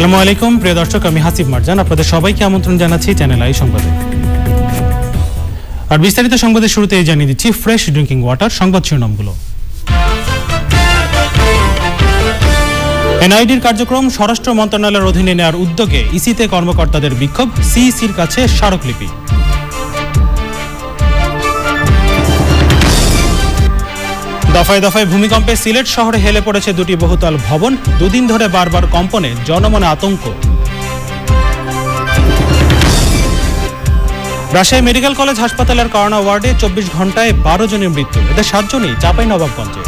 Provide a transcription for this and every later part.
আসসালামু আলাইকুম প্রিয় দর্শক, আমি হাসিব মারজান আপনাদের সবাইকে আমন্ত্রণ জানাচ্ছি চ্যানেল আই সংবাদে। আর বিস্তারিত সংবাদের শুরুতেই জানিয়ে দিচ্ছি ফ্রেশ ড্রিঙ্কিং ওয়াটার সংবাদ শিরোনামগুলো। এনআইডির কার্যক্রম স্বরাষ্ট্র মন্ত্রণালয়ের অধীনে নেওয়ার উদ্যোগে ইসিতে কর্মকর্তাদের বিক্ষোভ, সিইসির কাছে স্মারকলিপি। দফায় দফায় ভূমিকম্পে সিলেট শহরে হেলে পড়েছে দুটি বহুতল ভবন, দুদিন ধরে বারবার কম্পনে জনমনে আতঙ্ক। রাজশাহী মেডিকেল কলেজ হাসপাতালের করোনা ওয়ার্ডে 24 ঘন্টায় 12 জনের মৃত্যু, এদের 7 জনই চাঁপাইনবাবগঞ্জে।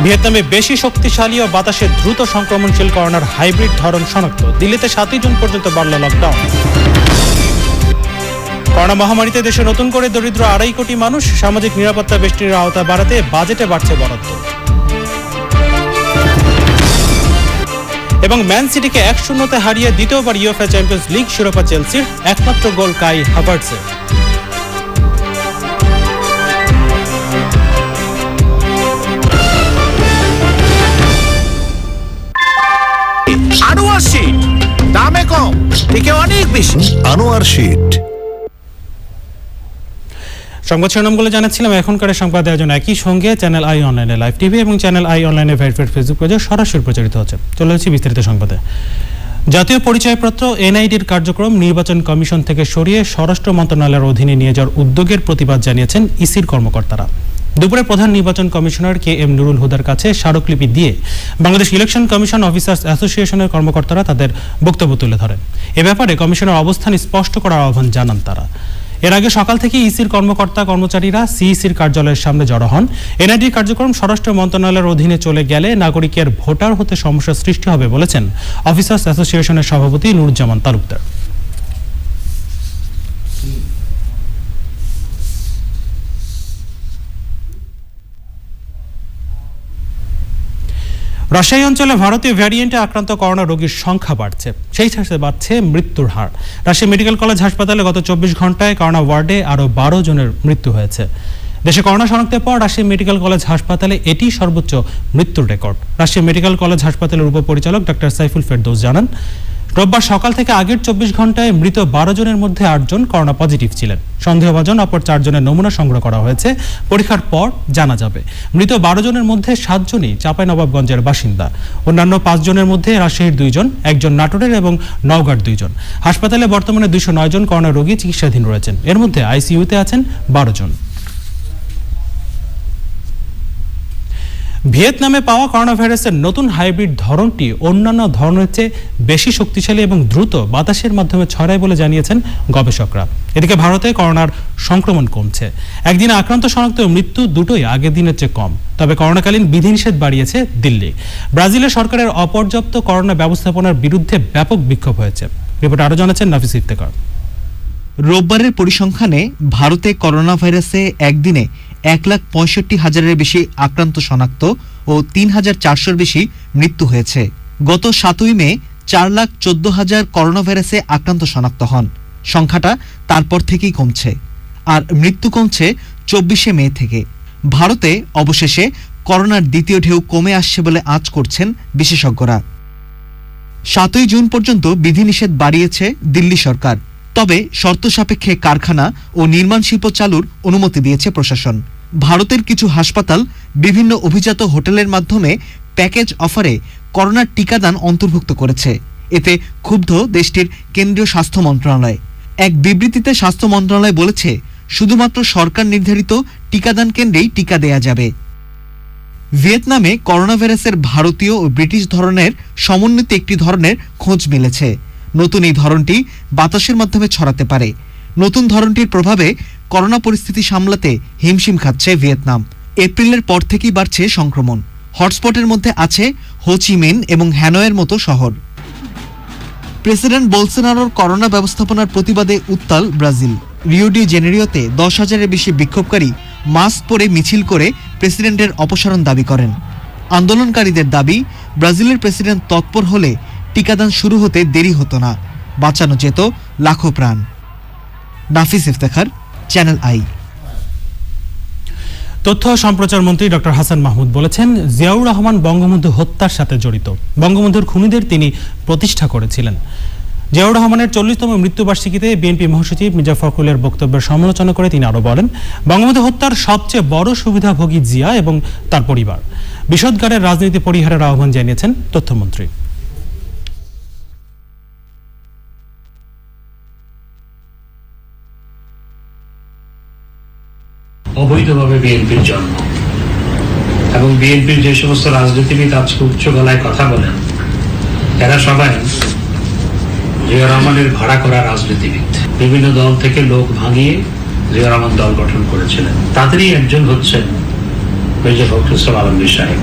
ভিয়েতনামে বেশি শক্তিশালী ও বাতাসে দ্রুত সংক্রমণশীল করোনার হাইব্রিড ধরন শনাক্ত, দিল্লিতে 7 জুন পর্যন্ত বাড়ল লকডাউন। করোনা মহামারীতে দেশে নতুন করে দরিদ্র 2.5 কোটি মানুষ, সামাজিক নিরাপত্তা বেষ্টনীর আওতা বাড়াতে বাজেটে বাড়ছে বরাদ্দ। এবং ম্যান সিটিকে 1-0 হারিয়ে দ্বিতীয়বার ইউএফএ চ্যাম্পিয়ন্স লিগ শিরোপা চেলসির, একমাত্র গোল কাই হাভার্টসের। আনোয়ার শীট দামে কম থেকে অনেক বেশি। আনোয়ার শীট। সংবাদ শিরোনামগুলো জানাচ্ছিলাম। এখনকার সংবাদ আয়োজন একই সঙ্গে চ্যানেল আই অনলাইনে লাইভ টিভি এবং চ্যানেল আই অনলাইনে ভেরিফাইড ফেসবুক পেজে সরাসরি প্রচারিত হচ্ছে। চলে যাচ্ছি বিস্তারিত সংবাদে। জাতীয় পরিচয়পত্র এনআইডির কার্যক্রম নির্বাচন কমিশন থেকে সরিয়ে স্বরাষ্ট্র মন্ত্রণালয়ের অধীনে নিয়ে যাওয়ার উদ্যোগের প্রতিবাদ জানিয়েছেন ইসির কর্মকর্তারা। দুপুরে প্রধান নির্বাচন কমিশনার কে এম নুরুল হুদার কাছে স্মারকলিপি দিয়ে বাংলাদেশ ইলেকশন কমিশন অফিসার্স অ্যাসোসিয়েশনের কর্মকর্তারা তাদের বক্তব্য তুলে ধরেন। এ ব্যাপারে কমিশনের অবস্থান স্পষ্ট করার আহ্বান জানান তারা। এর আগে সকাল থেকে ইসির কর্মকর্তা কর্মচারীরা সিইসির কার্যালয়ের সামনে জড়ো হন। এনআইডির কার্যক্রম স্বরাষ্ট্র মন্ত্রণালয়ের অধীনে চলে গেলে নাগরিকের ভোটার হতে সমস্যা সৃষ্টি হবে বলেছেন অফিসার্স অ্যাসোসিয়েশনের সভাপতি নুরুজ্জামান তালুকদার। রাজশাহী অঞ্চলে ভারতীয় ভ্যারিয়েন্টে আক্রান্ত করোনা রোগীর সংখ্যা বাড়ছে, সেই সাথে বাড়ছে মৃত্যুর হার। রাজশাহী মেডিকেল কলেজ হাসপাতালে গত 24 ঘন্টায় করোনা ওয়ার্ডে আরও 12 জনের মৃত্যু হয়েছে। দেশে করোনা শনাক্তের পর রাজশাহী মেডিকেল কলেজ হাসপাতালে এটি সর্বোচ্চ মৃত্যুর রেকর্ড। রাজশাহী মেডিকেল কলেজ হাসপাতালের উপপরিচালক ডক্টর সাইফুল ফেরদৌস জানান, রোববার সকাল থেকে আগের 24 ঘন্টায় মৃত 12 জনের মধ্যে 8 জন করোনা পজিটিভ ছিলেন। সন্দেহভাজন অপর 4 জনের নমুনা সংগ্রহ করা হয়েছে, পরীক্ষার পর জানা যাবে। মৃত 12 জনের মধ্যে 7 জনই চাঁপাইনবাবগঞ্জের বাসিন্দা। অন্যান্য 5 জনের মধ্যে রাজশাহীর 2 জন, একজন নাটোরের এবং নওগাঁর 2 জন। হাসপাতালে বর্তমানে 209 জন করোনা রোগী চিকিৎসাধীন রয়েছেন, এর মধ্যে আইসিইউতে আছেন 12 জন। ভিয়েতনামে পাওয়া করোনা ভাইরাসের নতুন হাইব্রিড ধরনটি অন্যান্য ধরনের চেয়ে বেশি শক্তিশালী এবং দ্রুত বাতাসের মাধ্যমে ছড়ায় বলে জানিয়েছেন গবেষকরা। এদিকে ভারতে করোনার সংক্রমণ কমছে, একদিনে আক্রান্ত শনাক্ত ও মৃত্যু দুটোই আগের দিনের চেয়ে কম। তবে করোনাকালীন বিধিনিষেধ বাড়িয়েছে দিল্লি। ব্রাজিলের সরকারের অপর্যাপ্ত করোনা ব্যবস্থাপনার বিরুদ্ধে ব্যাপক বিক্ষোভ হয়েছে। রিপোর্ট আরও জানাচ্ছেন নাফিস ইফতেখার। রোববারের পরিসংখ্যানে ভারতে করোনা ভাইরাসে একদিনে 1,65,000-এর বেশি আক্রান্ত শনাক্ত ও 3,400-র বেশি মৃত্যু হয়েছে। গত 7ই মে 4,14,000 করোনা ভাইরাসে আক্রান্ত শনাক্ত হন। সংখ্যাটা তারপর থেকেই কমছে, আর মৃত্যু কমছে 24শে মে থেকে। ভারতে অবশেষে করোনার দ্বিতীয় ঢেউ কমে আসছে বলে আঁচ করছেন বিশেষজ্ঞরা। 7ই জুন পর্যন্ত বিধিনিষেধ বাড়িয়েছে দিল্লি সরকার, তবে শর্ত সাপেক্ষে কারখানা ও নির্মাণ শিল্প চালুর অনুমতি দিয়েছে প্রশাসন। ভারতের কিছু হাসপাতাল বিভিন্ন অভিজাত হোটেলের মাধ্যমে প্যাকেজ অফারে করোনার টিকাদান অন্তর্ভুক্ত করেছে। এতে ক্ষুব্ধ দেশটির কেন্দ্রীয় স্বাস্থ্য মন্ত্রণালয়। এক বিবৃতিতে স্বাস্থ্য মন্ত্রণালয় বলেছে, শুধুমাত্র সরকার নির্ধারিত টিকাদান কেন্দ্রেই টিকা দেয়া যাবে। ভিয়েতনামে করোনা ভাইরাসের ভারতীয় ও ব্রিটিশ ধরনের সমন্বিত একটি ধরনের খোঁজ মিলেছে। নতুন এই ধরনটি বাতাসের মাধ্যমে ছড়াতে পারে। নতুন ধরনটির প্রভাবে করোনা পরিস্থিতি সামলাতে হিমশিম খাচ্ছে ভিয়েতনাম। এপ্রিলের পর থেকেই বাড়ছে সংক্রমণ। হটস্পটের মধ্যে আছে হো চি মিন এবং হ্যানয়ের মতো শহর। প্রেসিডেন্ট বোলসোনারোর করোনা ব্যবস্থাপনার প্রতিবাদে উত্তাল ব্রাজিল। রিও ডি জেনেরিওতে 10,000-এর বেশি বিক্ষোভকারী মাস্ক পরে মিছিল করে প্রেসিডেন্টের অপসারণ দাবি করেন। আন্দোলনকারীদের দাবি, ব্রাজিলের প্রেসিডেন্ট তৎপর হলে টিকাদান শুরু হতে দেরি হতো না, বাঁচানো যেত লাখো প্রাণ। নাফিস ইফতেখার, চ্যানেল আই। তথ্য ও সম্প্রচার মন্ত্রী ডক্টর হাসান মাহমুদ বলেছেন, জিয়াউর রহমান বঙ্গবন্ধু হত্যার সাথে জড়িত। বঙ্গবন্ধুর খুনিদের তিনি প্রতিষ্ঠা করেছিলেন। জিয়াউর রহমানের 40তম মৃত্যুবার্ষিকীতে বিএনপি মহাসচিব মির্জা ফখরুলের বক্তব্যের সমালোচনা করে তিনি আরো বলেন, বঙ্গবন্ধু হত্যার সবচেয়ে বড় সুবিধাভোগী জিয়া এবং তার পরিবার। বিষদগারের রাজনীতি পরিহারের আহ্বান জানিয়েছেন তথ্যমন্ত্রী। অবৈধভাবে বিএনপির জন্ম এবং বিএনপির যে সমস্ত রাজনীতিবিদ আজকে উচ্চ গলায় কথা বলেন, এরা সবাই জিয়া রহমানের ভাড়া করা রাজনীতিবিদ। বিভিন্ন দল থেকে লোক ভাঙিয়ে জিয়া রহমান দল গঠন করেছিলেন। তাদেরই একজন হচ্ছেন মির্জা ফখরুল ইসলাম আলমগীর সাহেব।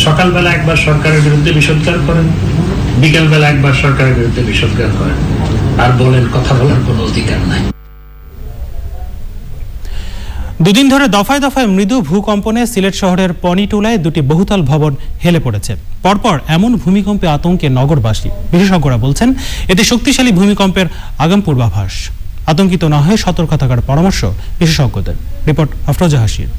সকালবেলা একবার সরকারের বিরুদ্ধে বিষোদ্গার করেন, বিকেলবেলা একবার সরকারের বিরুদ্ধে বিষোদ্গার করেন, আর বলেন কথা বলার কোনো অধিকার নাই। দুদিন ধরে দফায় দফায় মৃদু ভূকম্পনে সিলেট শহরের পনিটুলায় দুটি বহুতল ভবন হেলে পড়েছে। পরপর এমন ভূমিকম্পে আতঙ্কে নগরবাসী। বিশেষজ্ঞরা বলছেন, এতে শক্তিশালী ভূমিকম্পের আগাম পূর্বাভাস। আতঙ্কিত না হয়ে সতর্ক থাকার পরামর্শ বিশেষজ্ঞদের। রিপোর্ট আফরোজা হাসির।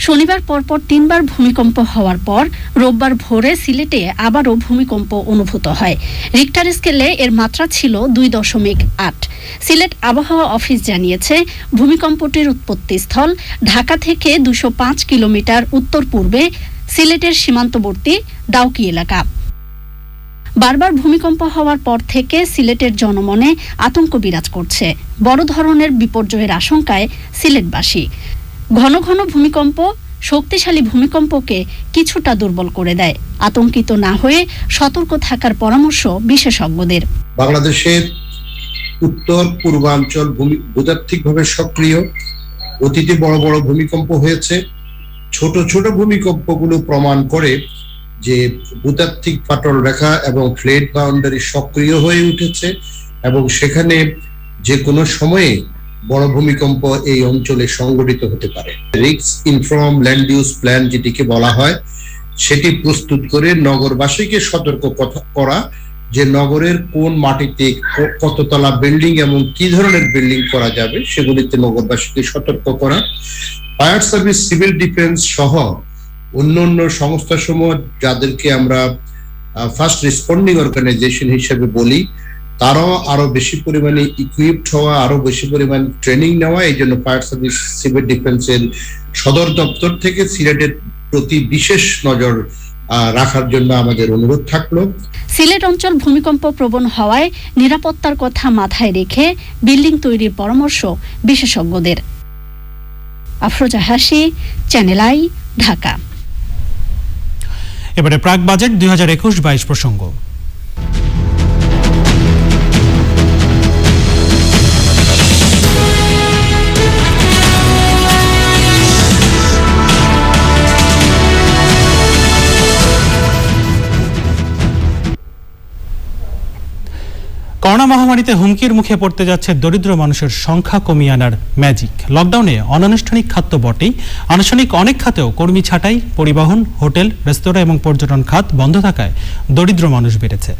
শনিবার পরপর 3বার ভূমিকম্প হওয়ার পর রোববার ভোরে সিলেটে আবারও ভূমিকম্প অনুভূত হয়। রিক্টার স্কেলে এর মাত্রা ছিল 2.8। সিলেট আবহাওয়া অফিস জানিয়েছে, ভূমিকম্পটির উৎপত্তিস্থল ঢাকা থেকে 205 কিলোমিটার উত্তর পূর্বে সিলেটের সীমান্তবর্তী ডাউকি এলাকা। বারবার ভূমিকম্প হওয়ার পর থেকে সিলেটের জনমনে আতঙ্ক বিরাজ করছে। বড় ধরনের বিপর্যয়ের আশঙ্কায় সিলেটবাসী। ঘন ঘন ভূমিকম্প শক্তিশালী ভূমিকম্পকে কিছুটা দুর্বল করে দেয়। আতঙ্কিত না হয়ে সতর্ক থাকার পরামর্শ বিশেষজ্ঞদের। বাংলাদেশের উত্তর পূর্বাঞ্চল ভূতাত্ত্বিকভাবে সক্রিয়। অতীতে বড় বড় ভূমিকম্প হয়েছে। ছোট ছোট ভূমিকম্পগুলো প্রমাণ করে যে ভূতাত্ত্বিক ফাটল রেখা এবং ফ্লেট বাউন্ডারি সক্রিয় হয়ে উঠেছে এবং সেখানে যে কোনো সময়ে বড় ভূমিকম্প এই অঞ্চলে সংঘটিত হতে পারে। Risk inform land use plan যেটিকে বলা হয়, সেটি প্রস্তুত করে নগরবাসীকে সতর্ক করা যে নগরের কোন মাটিতে কততলা বিল্ডিং এবং কি ধরনের বিল্ডিং করা যাবে সেগুলিতে নগরবাসীকে সতর্ক করা। ফায়ার সার্ভিস, সিভিল ডিফেন্স সহ অন্যান্য সংস্থাসমূহ যাদেরকে আমরা ফার্স্ট রেসপন্ডিং অর্গানাইজেশন হিসেবে বলি, তারাও আরো বেশি পরিমাণে ইকুইপড হওয়া, আরো বেশি পরিমাণে ট্রেনিং নেওয়া। এই জন্য ফায়ার সার্ভিস, সিভিল ডিফেন্সের সদর দপ্তর থেকে সিলেটের প্রতি বিশেষ নজর রাখার জন্য আমাদের অনুরোধ থাকলো। সিলেট অঞ্চল ভূমিকম্প প্রবণ হওয়ায় নিরাপত্তার কথা মাথায় রেখে বিল্ডিং তৈরির পরামর্শ বিশেষজ্ঞদের। আফরোজা হাসি, চ্যানেল আই, ঢাকা। এবারে প্রাক বাজেট 2021-22 প্রসঙ্গ। করোনা মহামারীতে হুমকির মুখে পড়তে যাচ্ছে দরিদ্র মানুষের সংখ্যা কমিয়ে আনার ম্যাজিক। লকডাউনে অনানুষ্ঠানিক খাত বটেই, আনুষ্ঠানিক অনেক খাতেও কর্মী ছাঁটাই, পরিবহন, হোটেল, রেস্তোরাঁ এবং পর্যটন খাত বন্ধ থাকায় দরিদ্র মানুষ বেড়েছে।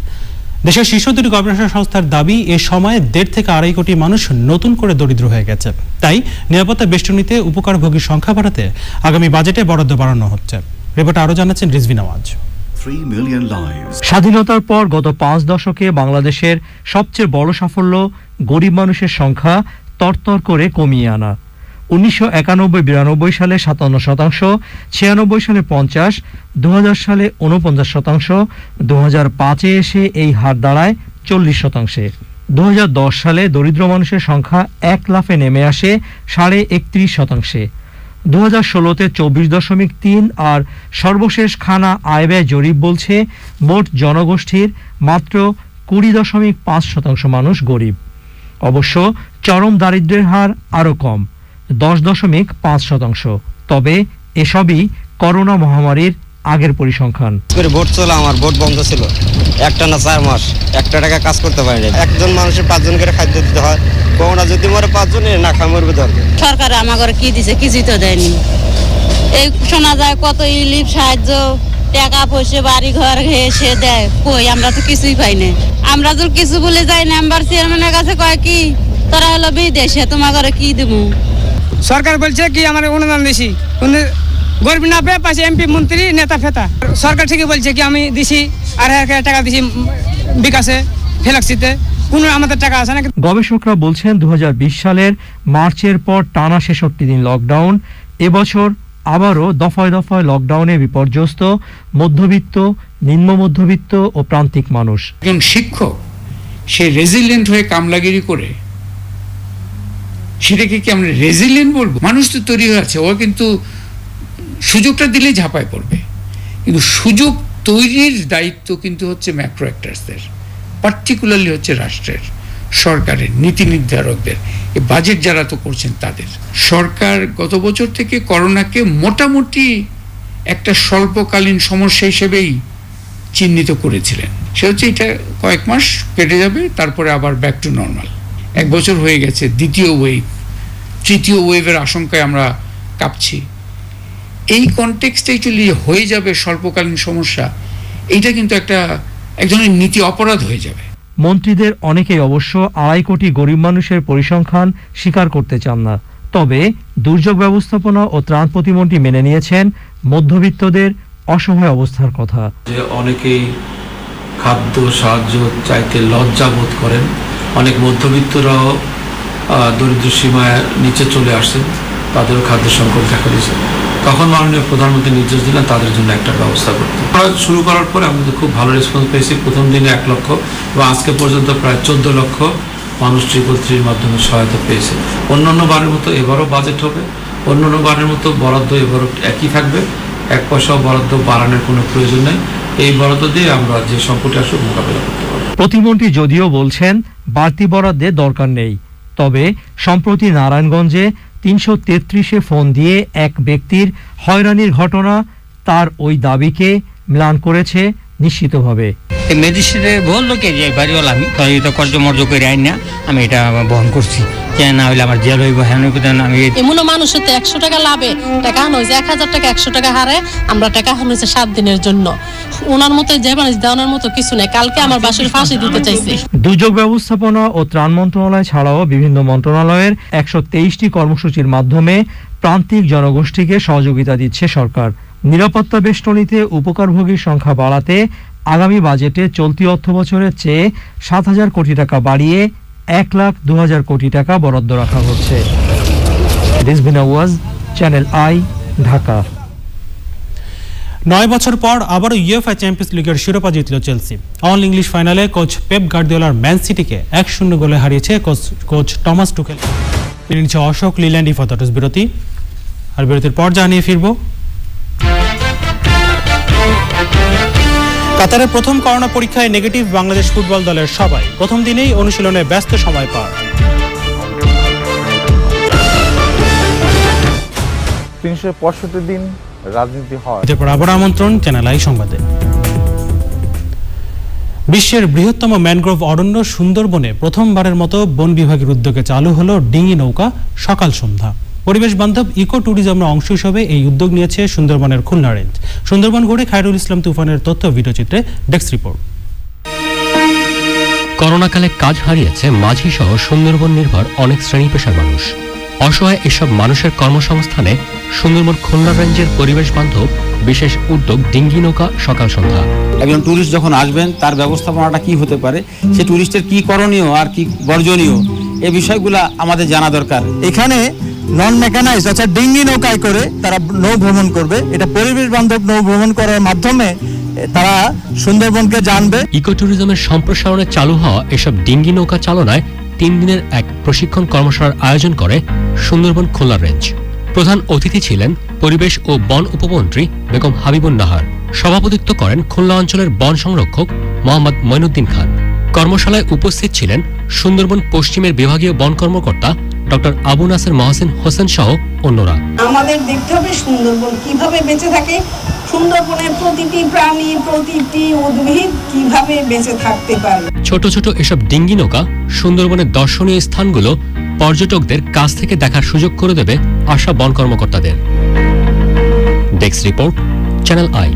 দেশের শীর্ষ দুটি গবেষণা সংস্থার দাবি, এ সময়ে 1.5 থেকে 2.5 কোটি মানুষ নতুন করে দরিদ্র হয়ে গেছে। তাই নিরাপত্তা বেষ্টনীতে উপকারভোগীর সংখ্যা বাড়াতে আগামী বাজেটে বরাদ্দ বাড়ানো হচ্ছে। রিপোর্টে আরও জানাচ্ছেন রিজভি নওয়াজ। স্বাধীনতার পর গত 5 দশকে বাংলাদেশের সবচেয়ে বড় সাফল্য গরিব মানুষের সংখ্যা তরতর করে কমিয়ে আনা। 1991-92 সালে 57%, 96 সালে 50%, 2000 সালে 49%, 2005-এ এসে এই হার দাঁড়ায় 40%। 2010 সালে দরিদ্র মানুষের সংখ্যা 1 লাফে নেমে আসে 31.5%। 2016-তে 24.3 আর সর্বশেষ খানা আয় ব্যয় জরিপ বলছে মোট জনগোষ্ঠীর মাত্র 20.5% মানুষ গরিব। অবশ্য চরম দারিদ্র্যের হার আরও কম, 10.5%। তবে এসবই করোনা মহামারীর আগের পরিসংখ্যান। ভোট চলে, আমার ভোট বন্ধ ছিল একটানা 4 মাস, একটা টাকা কাজ করতে পারিনি। একজন মানুষের 5 জন করে খাদ্য দিতে হয়। করোনা যদি মরে 5 জনে না খায় মরবে দরকার। সরকার আমাদের কি দিছে, কিছুই তো দেয়নি। এই শোনা যায় কত ইলিপ সাহায্য, টাকা পয়সা, বাড়ি ঘর এসে দেয়, কই আমরা তো কিছুই পাই না। আমরা তো কিছু বলে যাই না। মেম্বার চেয়ারম্যানের কাছে কয় কি, তোরা হলো বিদেশে, তোমাদের কি দেবো? সরকার বলছে কি আমার অনুদান দিছি, গরিব না পেয়ে পাশে এমপি মন্ত্রী নেতা ফেতা। সরকার ঠিকই বলছে কি আমি দিছি 2,500 টাকা দিছি বিকাশে ফ্লেক্সিতে, কোনো আমাদের টাকা আছে না। গবেষকরা বলছেন 2020 সালের মার্চের পর টানা 66 দিন লকডাউন, এবছর আবারও দফায় দফায় লকডাউনে বিপর্যস্ত মধ্যবিত্ত, নিম্ন মধ্যবিত্ত ও প্রান্তিক মানুষ। একজন শিক্ষক সে রেজিলিয়েন্ট হয়ে কামলাগিরি করে, সেটাকে কি আমরা রেজিলিয়েন্ট বলবো? মানুষ তো তৈরি হয়ে আছে, ও কিন্তু সুযোগটা দিলেই ঝাঁপায় পড়বে। কিন্তু সুযোগ তৈরির দায়িত্ব কিন্তু হচ্ছে ম্যাক্রো অ্যাক্টরসদের, পার্টিকুলারলি হচ্ছে রাষ্ট্রের, সরকারের, নীতি নির্ধারকদের, এই বাজেট যারা তো করছেন তাদের। সরকার গত বছর থেকে করোনাকে মোটামুটি একটা স্বল্পকালীন সমস্যা হিসেবেই চিহ্নিত করেছিলেন। সে হচ্ছে এটা কয়েক মাস কেটে যাবে, তারপরে আবার ব্যাক টু নর্মাল। 1 বছর হয়ে গেছে, দ্বিতীয় ওয়েভ, তৃতীয় ওয়েভের আশঙ্কায় আমরা কাঁপছি। এই কনটেক্সটে অ্যাকচুয়ালি হয়ে যাবে স্বল্পকালীন সমস্যা, এইটা কিন্তু এক ধরনের নীতি অপরাধ হয়ে যাবে। মন্ত্রীদের অনেকেই অবশ্য 2.5 কোটি গরিব মানুষের পরিসংখ্যান স্বীকার করতে চান না। তবে দুর্যোগ ব্যবস্থাপনা ও ত্রাণ প্রতিমন্ত্রী মেনে নিয়েছেন মধ্যবিত্তদের অসহায় অবস্থার কথা। যে অনেকেই খাদ্য সাহায্য চাইতে লজ্জা বোধ করেন, অনেক মধ্যবিত্তরাও দরিদ্র সীমায় নিচে চলে আসছেন, তাদেরও খাদ্য সংকট দেখা দিয়েছে। তখন মাননীয় প্রধানমন্ত্রী নির্দেশ দিলেন তাদের জন্য একটা ব্যবস্থা করতে। শুরু করার পরে আমাদের খুব ভালো রেসপন্স পেয়েছি। প্রথম দিনে 1 লক্ষ এবং আজকে পর্যন্ত প্রায় 14 লক্ষ মানুষ ট্রিপল থ্রির মাধ্যমে সহায়তা পেয়েছে। অন্যান্য বারের মতো এবারও বাজেট হবে, অন্যান্য বারের মতো বরাদ্দ এবারও একই থাকবে, 1 পয়সাও বরাদ্দ বাড়ানোর কোনো প্রয়োজন নেই। এই বরাদ্দ দিয়ে আমরা যে সংকটে আসুক মোকাবিলা করতে পারব। প্রতিমন্ত্রী যদিও বলছেন বাড়তি বরাদ্দের দরকার নেই, তবে সম্প্রতি নারায়ণগঞ্জে 333-এ ফোন দিয়ে এক ব্যক্তির হয়রানির ঘটনা তার ওই দাবিকে ম্লান করেছে নিশ্চিতভাবে। ম্যাজিস্ট্রেটে বললো কে যে বাড়িওয়ালা আমি তো এটা কর্যমর্য করে আইন না, আমি এটা বহন করছি, কেন না হইলে আমার জেল হইব। হ্যাঁ আমি এমন মানুষের তো 100 টাকা লাভে টাকা হানো হয়েছে, 1000 টাকা 100 টাকা হারে আমরা টাকা হানো হয়েছে 7 দিনের জন্য। ওনার মতো যে মানুষ দেওয়ার মতো কিছু নেই। কালকে আমার বাসের ফাঁসি দিতে চাইছে। দুর্যোগ ব্যবস্থাপনা ও ত্রাণ মন্ত্রণালয় ছাড়াও বিভিন্ন মন্ত্রণালয়ের 123টি কর্মসূচির মাধ্যমে প্রান্তিক জনগোষ্ঠীকে সহযোগিতা দিচ্ছে সরকার। নিরাপত্তা বেষ্টনীতে উপকারভোগীর সংখ্যা বাড়াতে আগামী বাজেটে চলতি অর্থবছরের চেয়ে 7,000 কোটি টাকা বাড়িয়ে 1,02,000 কোটি টাকা বরাদ্দ রাখা হচ্ছে। রিজভিনা ওয়াজ, চ্যানেল আই, ঢাকা। 9 বছর পর আবারও ইউএফএ চ্যাম্পিয়ন্স লিগের শিরোপা জিতল চেলসি। অল ইংলিশ ফাইনালে কোচ পেপ গার্দিওলার ম্যান সিটিকে 1-0 গোলে হারিয়েছে কোচ টমাস টুখেল। নিচ্ছে অশোক লিল্যান্ড ইফাতটস বিরতি, আর বিরতির পর জানিয়ে ফিরব। কাতারের প্রথম করোনা পরীক্ষায় নেগেটিভ বাংলাদেশ ফুটবল দলের সবাই, প্রথম দিনেই অনুশীলনে ব্যস্ত সময় পার। 365 দিন রাজনীতি হয়। এরপর আবার আমন্ত্রণ চ্যানেল আই সংবাদে। বিশ্বের বৃহত্তম ম্যানগ্রোভ অরণ্য সুন্দরবনে প্রথমবারের মতো বন বিভাগের উদ্যোগে চালু হলো ডিঙি নৌকা সকাল সন্ধ্যা। পরিবেশ বান্ধব ইকো ট্যুরিজমের অংশ হিসেবে এই উদ্যোগ নিয়েছে সুন্দরবনের খুলনা রেঞ্জ। সুন্দরবন ঘুরে খায়রুল ইসলাম তুফানের তথ্য ভিডিওচিত্রে ডেস্ক রিপোর্ট। করোনাকালে কাজ হারিয়েছে মাঝি সহ সুন্দরবন নির্ভর অনেক শ্রেণী পেশার মানুষ। অসহায় এসব মানুষের কর্মসংস্থানে সুন্দরবন খুলনা রেঞ্জের পরিবেশ বান্ধব বিশেষ উদ্যোগ ডিঙ্গি নৌকা সকাল সন্ধ্যা। একজন ট্যুরিস্ট যখন আসবেন তার ব্যবস্থাপনাটা কি হতে পারে, সে ট্যুরিস্টের কি করণীয় আর কি বর্জনীয়, এই বিষয়গুলো আমাদের জানা দরকার। এখানে নন মেকানাইজ অর্থাৎ ডিঙ্গি নৌকায় করে তারা নৌ ভ্রমণ করবে। এটা পরিবেশ বান্ধব নৌ ভ্রমণ করার মাধ্যমে তারা সুন্দরবনকে জানবে। ইকো ট্যুরিজমের সম্প্রসারণে চালু হওয়া এসব ডিঙ্গি নৌকা চালনায় 3 দিনের এক প্রশিক্ষণ কর্মশালার আয়োজন করে সুন্দরবন খুলনা রেঞ্জ। প্রধান অতিথি ছিলেন পরিবেশ ও বন উপমন্ত্রী বেগম হাবিবুন নাহার। সভাপতিত্ব করেন খুলনা অঞ্চলের বন সংরক্ষক মোহাম্মদ মঈনুদ্দিন খান। কর্মশালায় উপস্থিত ছিলেন সুন্দরবন পশ্চিমের বিভাগীয় বন কর্মকর্তা ডক্টর আবু নাসের মহসিন হোসেন সহ অন্যরা। আমাদের দেখতে হবে সুন্দরবন কিভাবে বেঁচে থাকে, সুন্দরবনের প্রতিটি প্রাণী প্রতিটি উদ্ভিদ কিভাবে বেঁচে থাকতে পারে। ছোট ছোট এসব ডিঙ্গি নৌকা সুন্দরবনের দর্শনীয় স্থানগুলো পর্যটকদের কাছ থেকে দেখার সুযোগ করে দেবে আশা বন কর্মকর্তাদের। Desk report, channel I.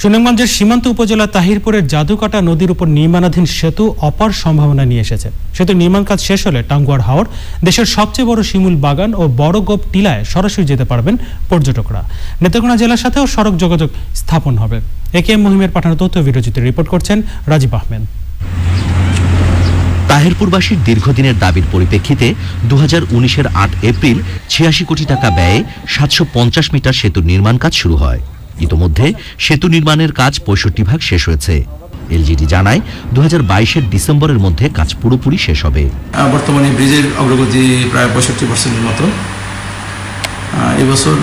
সুনামগঞ্জের সীমান্ত উপজেলা তাহিরপুরের জাদুকাটা নদীর উপর নির্মাণাধীন সেতু অপার সম্ভাবনা নিয়ে এসেছে। সেতু নির্মাণ কাজ শেষ হলে টাঙ্গুয়ার হাওর, দেশের সবচেয়ে বড় শিমুল বাগান ও বড় গোপ টিলায় সরাসরি যেতে পারবেন পর্যটকরা। নেত্রকোনা জেলার সাথেও সড়ক যোগাযোগ স্থাপন হবে। একে মহিমের পাঠানো তথ্য ভিডিওচিত্রে রিপোর্ট করছেন রাজীব আহমেদ। তাহিরপুরবাসীর দীর্ঘদিনের দাবির পরিপ্রেক্ষিতে 2019-এর 8 এপ্রিল 86 কোটি টাকা ব্যয়ে 750 মিটার সেতুর নির্মাণ কাজ শুরু হয়। ইতোমধ্যে সেতু নির্মাণের কাজ 65% শেষ হয়েছে। এলজিডি জানায় 2022-এর ডিসেম্বরের মধ্যে কাজ পুরোপুরি শেষ হবে। বর্তমানে ব্রিজের অগ্রগতি প্রায় 65%-এর মতো। এবছর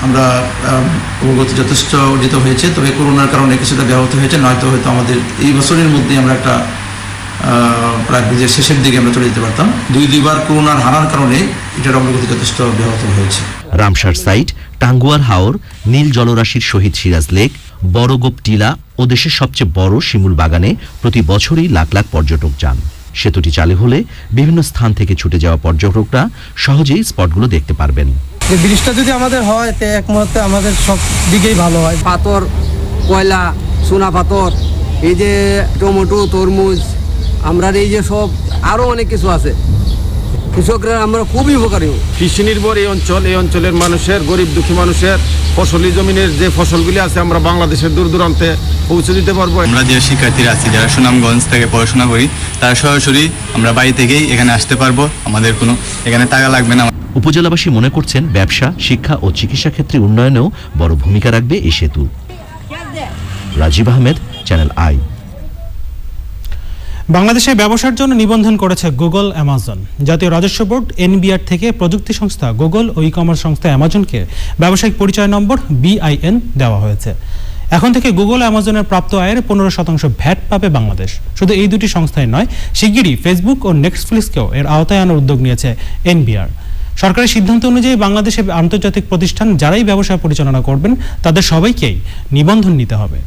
আমরা অগ্রগতি যথেষ্ট অর্জিত হয়েছে, তবে করোনার কারণে কিছুটা ব্যাহত হয়েছে, নয়তো হয়তো আমাদের এই বছরের মধ্যে আমরা একটা প্রায় ব্রিজের শেষের দিকে আমরা চলে যেতে পারতাম। দুইবার করোনার হারার কারণে এটার অগ্রগতি যথেষ্ট ব্যাহত হয়েছে। রামসার সাইট, টাঙ্গুয়ার হাওর, নীল জলরাশির শহীদ সিরাজ লেক, বড়গোপ টিলা ও দেশের সবচেয়ে বড় শিমুল বাগানে প্রতি বছরই লাখ লাখ পর্যটক যান। সেতুটি চালু হলে বিভিন্ন স্থান থেকে ছুটে যাওয়া পর্যটকরা সহজেই স্পটগুলো দেখতে পারবেন। যে ব্রিজটা যদি আমাদের হয় তে এক মুহূর্তে আমাদের সব দিকেই ভালো হয়। পাথর, কয়লা, সোনা পাথর, এই যে টমেটো, তরমুজ, আমরা এই যে সব আরো অনেক কিছু আছে, কৃষকরা আমরা খুবই উপকারী। কৃষি নির্ভর এই অঞ্চলের মানুষের, গরিব দুঃখী মানুষের ফসলি জমিনের যে ফসলগুলি আছে আমরা বাংলাদেশের দূর দূরান্তে পৌঁছে দিতে পারবো। আমরা যে শিক্ষার্থীরা আছি যারা সুনামগঞ্জ থেকে পড়াশোনা করি, তারা সরাসরি আমরা বাড়ি থেকেই এখানে আসতে পারবো, আমাদের কোনো এখানে টাকা লাগবে না। উপজেলাবাসী মনে করছেন ব্যবসা, শিক্ষা ও চিকিৎসা ক্ষেত্রে উন্নয়নেও বড় ভূমিকা রাখবে এই সেতু। Rajib Ahmed, channel I. বাংলাদেশে ব্যবসার জন্য নিবন্ধন করেছে গুগল, অ্যামাজন। জাতীয় রাজস্ব বোর্ড এনবিআর থেকে প্রযুক্তি সংস্থা গুগল ও ই কমার্স সংস্থা অ্যামাজনকে ব্যবসায়িক পরিচয় নম্বর BIN দেওয়া হয়েছে। এখন থেকে গুগল, অ্যামাজনের প্রাপ্ত আয়ের 15% ভ্যাট পাবে বাংলাদেশ। শুধু এই দুটি সংস্থাই নয়, শিগগিরই ফেসবুক ও নেটফ্লিক্সকেও এর আওতায় আনার উদ্যোগ নিয়েছে এনবিআর। সরকারের সিদ্ধান্ত অনুযায়ী বাংলাদেশে আন্তর্জাতিক প্রতিষ্ঠান যারাই ব্যবসা পরিচালনা করবেন তাদের সবাইকেই নিবন্ধন নিতে হবে।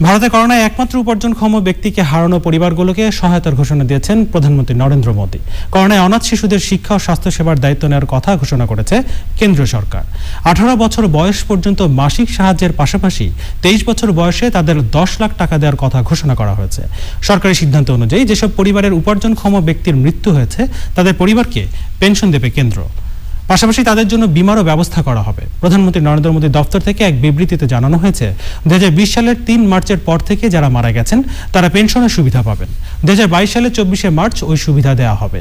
ভারতে করোনায় একমাত্র উপার্জনক্ষম ব্যক্তিকে হারানো পরিবারগুলোকে সহায়তার ঘোষণা দিয়েছেন প্রধানমন্ত্রী নরেন্দ্র মোদী। করোনায় অনাথ শিশুদের শিক্ষা ও স্বাস্থ্যসেবার দায়িত্ব নেওয়ার কথা ঘোষণা করেছে কেন্দ্রীয় সরকার। 18 বছর বয়স পর্যন্ত মাসিক সাহায্যের পাশাপাশি 23 বছর বয়সে তাদের 10 লাখ টাকা দেওয়ার কথা ঘোষণা করা হয়েছে। সরকারি সিদ্ধান্ত অনুযায়ী যেসব পরিবারের উপার্জনক্ষম ব্যক্তির মৃত্যু হয়েছে তাদের পরিবারকে পেনশন দেবে কেন্দ্র। পাশাপাশি তাদের জন্য বীমারও ব্যবস্থা করা হবে। প্রধানমন্ত্রী নরেন্দ্র মোদীর দপ্তর থেকে এক বিবৃতিতে জানানো হয়েছে 2020 সালের 3 মার্চের পর থেকে যারা মারা গেছেন তারা পেনশনের সুবিধা পাবেন। 2022 সালের 24শে মার্চ ওই সুবিধা দেওয়া হবে।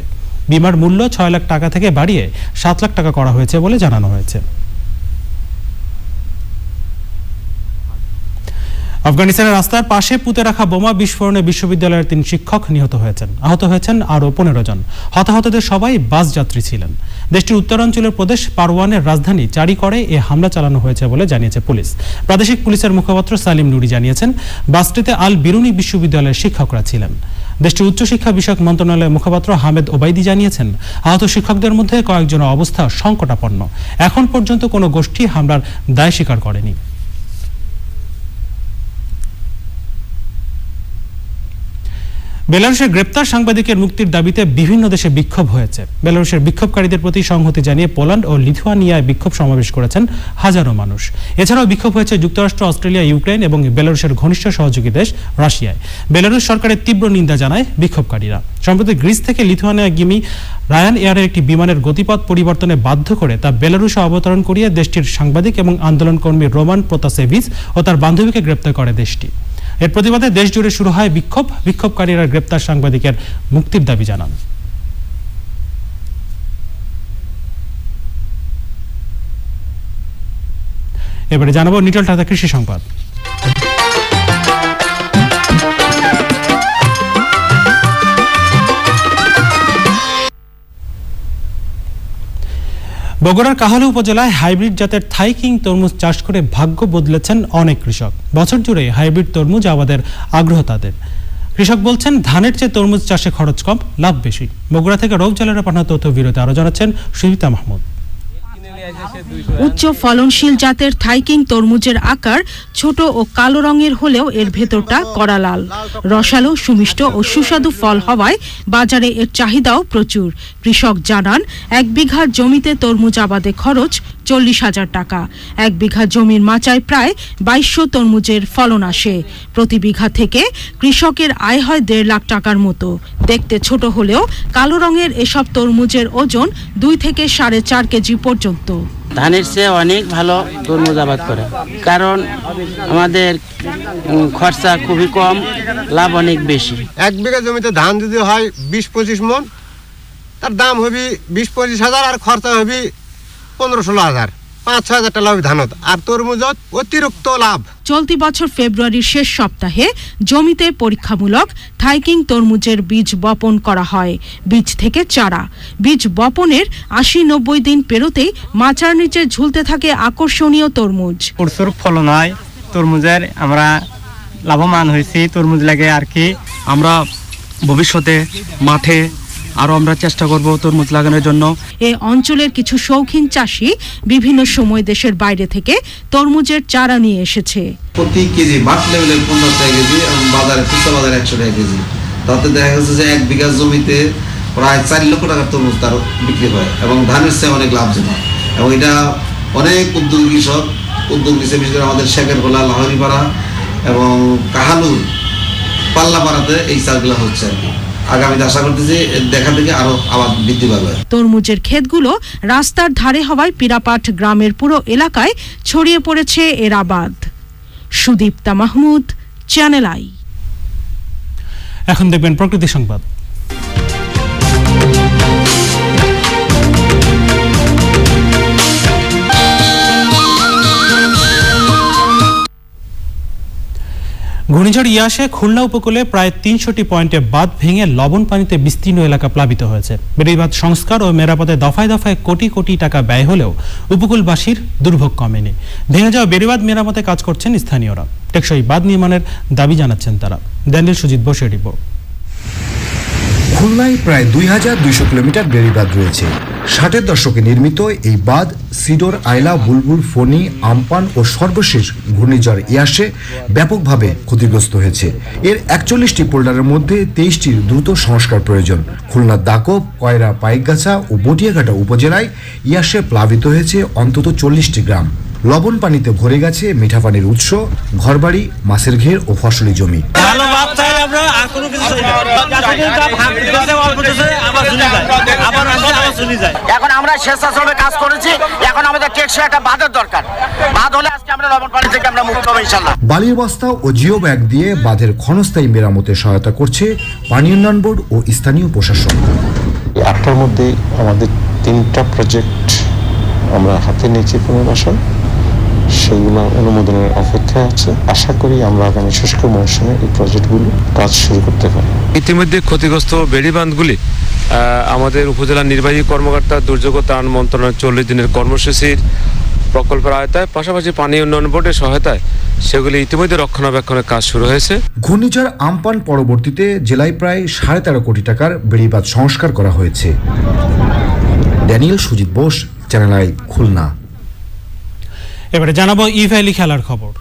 বীমার মূল্য 6 লাখ টাকা থেকে বাড়িয়ে 7 লাখ টাকা করা হয়েছে বলে জানানো হয়েছে। আফগানিস্তানের রাস্তার পাশে পুঁতে রাখা বোমা বিস্ফোরণে বিশ্ববিদ্যালয়ের 3 শিক্ষক নিহত হয়েছেন। আহত হয়েছেন আরও 15 জন। হতাহতদের সবাই বাস যাত্রী ছিলেন। দেশটির উত্তরাঞ্চলের প্রদেশ পারওয়ানের রাজধানী চারিকরে এ হামলা চালানো হয়েছে বলে জানিয়েছে পুলিশ। প্রাদেশিক পুলিশের মুখপাত্র সালিম নুরি জানিয়েছেন, বাসটিতে আল বিরুনি বিশ্ববিদ্যালয়ের শিক্ষকরা ছিলেন। দেশটির উচ্চশিক্ষা বিষয়ক মন্ত্রণালয়ের মুখপাত্র হামেদ ওবাইদি জানিয়েছেন, আহত শিক্ষকদের মধ্যে কয়েকজনের অবস্থা সংকটাপন্ন। এখন পর্যন্ত কোনো গোষ্ঠী হামলার দায় স্বীকার করেনি। বেলারুশের গ্রেপ্তার সাংবাদিকের মুক্তির দাবিতে বিভিন্ন দেশে বিক্ষোভ হয়েছে। বেলারুশের বিক্ষোভকারীদের প্রতি সংহতি জানিয়ে পোল্যান্ড ও লিথুয়ানিয়ায় বিক্ষোভ সমাবেশ করেছেন হাজারো মানুষ। এছাড়াও বিক্ষোভ হয়েছে যুক্তরাষ্ট্র, অস্ট্রেলিয়া, ইউক্রেন এবং বেলারুশের ঘনিষ্ঠ সহযোগী দেশ রাশিয়ায়। বেলারুশ সরকারের তীব্র নিন্দা জানায় বিক্ষোভকারীরা। সম্প্রতি গ্রিস থেকে লিথুয়ানিয়াগামী রায়ান এয়ারের একটি বিমানের গতিপথ পরিবর্তনে বাধ্য করে তা বেলারুশে অবতরণ করিয়ে দেশটির সাংবাদিক এবং আন্দোলনকর্মী রোমান প্রতাসেভিচ ও তার বান্ধবীকে গ্রেপ্তার করে দেশটি। এর প্রতিবাদে দেশ জুড়ে শুরু হয় বিক্ষোভ। বিক্ষোভকারীরা গ্রেপ্তার সাংবাদিকের মুক্তির দাবি জানান। এবারে জানাবো নিটল টাটা কৃষি সংবাদ। বগুড়ার কাহালু উপজেলায় হাইব্রিড জাতের থাই কিং তরমুজ চাষ করে ভাগ্য বদলেছেন অনেক কৃষক। বছর জুড়ে হাইব্রিড তরমুজ আবাদের আগ্রহ তাদের। কৃষক বলছেন, ধানের চেয়ে তরমুজ চাষে খরচ কম, লাভ বেশি। বগুড়া থেকে রৌফ জালেরা পাঠানো তথ্য বিরোধী আরো জানাচ্ছেন সুজিতা মাহমুদ। উচ্চ ফলনশীল জাতের থাইকিং তরমুজের আকার ছোট ও কালো রঙের হলেও এর ভেতরটা কড়া লাল। রসালো, সুমিষ্ট ও সুস্বাদু ফল হওয়ায় বাজারে এর চাহিদাও প্রচুর। কৃষক জানান, 1 বিঘা জমিতে তরমুজ আবাদে খরচ 40,000 টাকা। 1 বিঘা জমির মাচায় প্রায় 2200 তরমুজের ফলন আসে। প্রতি বিঘা থেকে কৃষকের আয় হয় 1.5 লাখ টাকার মতো। দেখতে ছোট হলেও কালো রঙের এসব তরমুজের ওজন 2 থেকে 4.5 কেজি পর্যন্ত। ধানের চেয়ে অনেক ভালো তরমুজ আবাদ করে, কারণ আমাদের খরচা খুবই কম, লাভ অনেক বেশি। 1 বিঘা জমিতে ধান যদি হয় 20-25 মন, তার দাম হবে 20-25 হাজার, আর খরচা হবে 15-16 হাজার। 5-6 হাজার টাকা লাভ ধানত, আর তরমুজত অতিরিক্ত লাভ। চলতি বছর ফেব্রুয়ারির শেষ সপ্তাহে জমিতে পরীক্ষামূলক থাইকিং তরমুজের বীজ বপন করা হয়। বীজ থেকে চারা। বীজ বপনের 80-90 দিন পেরোতেই মাচার নিচে ঝুলতে থাকে আকর্ষণীয় তরমুজ। প্রচুর ফলন হয় তরমুজের, আমরা লাভবান হয়েছি তরমুজ লাগে আর কি। আমরা ভবিষ্যতে মাঠে আরো আমরা চেষ্টা করব তরমুজ লাগানোর জন্য। এই অঞ্চলের কিছু শৌখিন চাষি বিভিন্ন সময় দেশের বাইরে থেকে তরমুজের চারা নিয়ে এসেছে। প্রতি কেজি মাঠ লেভেলে 50 টাকা কেজি এবং বাজারে খুচরা বাজারে 100 টাকা কেজি। তাতে দেখা গেছে যে 1 বিঘা জমিতে প্রায় 4 লক্ষ টাকার তরমুজ তার বিক্রি হয় এবং ধানের চেয়ে অনেক লাভজনক। এবং এটা অনেক উদ্যোগী কৃষক উদ্যোগ নিচ্ছে, বিশেষ করে আমাদের শেখেরগোলা, লাহরিপাড়া এবং কাহালুর, পাল্লাপাড়াতে এই চাষগুলো হচ্ছে আর কি। আগামীতে আশা করতেছি দেখা থেকে আরো আবাদ বৃদ্ধি পাবে। তরমুজের ক্ষেতগুলো রাস্তার ধারে হওয়ায় পিরাপাট গ্রামের পুরো এলাকায় ছড়িয়ে পড়েছে এর আবাদ। Sudipta Mahmud, channel I. এখন দেখবেন প্রকৃতি সংবাদ। ঘূর্ণিঝড় ইয়াসে খুলনা উপকূলে প্রায় 300টি পয়েন্টে বাঁধ ভেঙে লবণ পানিতে বিস্তীর্ণ এলাকা প্লাবিত হয়েছে। বেড়িবাঁধ সংস্কার ও মেরামতে দফায় দফায় কোটি কোটি টাকা ব্যয় হলেও উপকূলবাসীর দুর্ভোগ কমেনি। ভেঙে যাওয়া বেড়িবাঁধ মেরামতে কাজ করছেন স্থানীয়রা। টেকসই বাঁধ নির্মাণের দাবি জানাচ্ছেন তারা। ড্যানিয়েল সুজিত বসের রিপোর্ট। খুলনায় প্রায় 2200 কিলোমিটার বেড়িবাঁধ রয়েছে। 60-এর দশকে নির্মিত এই বাঁধ সিডর, আইলা, বুলবুল, ফণী, আমপান ও সর্বশেষ ঘূর্ণিঝড় ইয়াসে ব্যাপকভাবে ক্ষতিগ্রস্ত হয়েছে। এর 41টি পোল্ডারের মধ্যে 23টির দ্রুত সংস্কার প্রয়োজন। খুলনার দাকব, কয়রা, পাইকগাছা ও বটিয়াঘাটা উপজেলায় ইয়াসে প্লাবিত হয়েছে অন্তত 40টি গ্রাম। লবণ পানিতে ভরে গেছে মিঠা পানির উৎস, ঘরবাড়ি, মাছের ঘের ও ফসলি জমি। এখন আমরা স্বেচ্ছাশ্রমে কাজ করেছি, এখন আমাদের টেকসই একটা বাঁধের দরকার। বাঁধ হলে আজকে আমরা লবণ পানি থেকে আমরা মুক্ত হব ইনশাআল্লাহ। বালির বস্তা ও জিও ব্যাগ দিয়ে বাঁধের ক্ষণস্থায়ী মেরামতে সহায়তা করছে পানি উন্নয়ন বোর্ড ও স্থানীয় প্রশাসন। 8টার মধ্যে আমাদের 3টা প্রজেক্ট আমরা হাতে নিয়েছি পুনর্বাসন, সেগুলো অনুমোদনের অপেক্ষায় আছে। আশা করি আমরা আগামী শুষ্ক মৌসুমে এই প্রজেক্টগুলো কাজ শুরু করতে পারি। ইতিমধ্যে ক্ষতিগ্রস্ত বেড়িবাঁধগুলি আমাদের উপজেলা নির্বাহী কর্মকর্তা দুর্যোগ ত্রাণ মন্ত্রণালয়ের 40 দিনের কর্মসূচির প্রকল্পের আওতায়, পাশাপাশি পানি উন্নয়ন বোর্ডের সহায়তায় সেগুলি ইতিমধ্যে রক্ষণাবেক্ষণের কাজ শুরু হয়েছে। ঘূর্ণিঝড় আমপান পরবর্তীতে জেলায় প্রায় 13.5 কোটি টাকার বেড়িবাঁধ সংস্কার করা হয়েছে। Daniel Sujit Bose, channel I, Khulna. এবারে জানাবো ই ভ্যালি খেলার খবর।